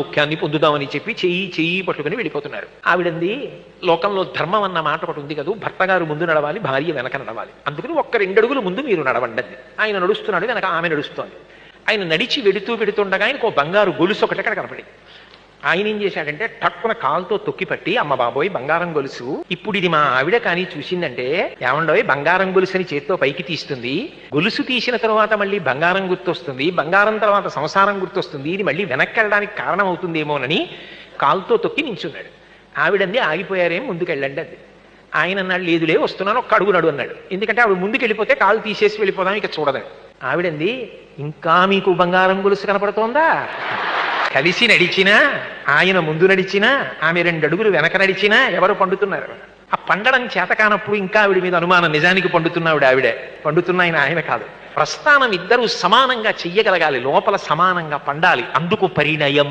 ముఖ్యాన్ని పొందుదామని చెప్పి చెయ్యి చెయ్యి పట్టుకుని వెళ్ళిపోతున్నారు. ఆవిడంది, లోకంలో ధర్మం అన్న మాట ఒకటి ఉంది కదా, భర్త గారు ముందు నడవాలి, భార్య వెనక నడవాలి, అందుకని ఒక్క 2 అడుగులు ముందు మీరు నడవండి. ఆయన నడుస్తున్నాడు, వెనక ఆమె నడుస్తోంది. ఆయన నడిచి వెడుతుండగా ఆయనకు ఒక బంగారు గొలుసు ఒకటి అక్కడ కనపడి, ఆయన ఏం చేశాడంటే టక్కున కాలుతో తొక్కిపట్టి, అమ్మ బాబోయ్ బంగారం గొలుసు, ఇప్పుడు ఇది మా ఆవిడ కానీ చూసిందంటే, ఏమండోయ్ బంగారం గొలుసుని చేత్తో పైకి తీస్తుంది, గొలుసు తీసిన తర్వాత మళ్ళీ బంగారం గుర్తొస్తుంది, బంగారం తర్వాత సంసారం గుర్తొస్తుంది, ఇది మళ్ళీ వెనక్కి వెళ్ళడానికి కారణం అవుతుందేమోనని కాలుతో తొక్కి నించున్నాడు. ఆవిడంది, ఆగిపోయారేం, ముందుకెళ్ళండి అంది. ఆయన అన్నాడు, లేదులే వస్తున్నాను, ఒక్క అడుగు నడు అన్నాడు. ఎందుకంటే ఆవిడ ముందుకు వెళ్ళిపోతే కాలు తీసేసి వెళ్ళిపోదాం, ఇక చూడదని. ఆవిడంది, ఇంకా మీకు బంగారం గొలుసు కనపడుతోందా? కలిసి నడిచినా, ఆయన ముందు నడిచినా, ఆమె 2 అడుగులు వెనక నడిచినా ఎవరు పండుతున్నారు? ఆ పండడం చేత కానప్పుడు ఇంకా ఆవిడ మీద అనుమానం. నిజానికి ఆవిడే పండుతున్న ఆయన కాదు. ప్రస్థానం ఇద్దరు సమానంగా చెయ్యగలగాలి, లోపల సమానంగా పండాలి. అందుకు పరిణయం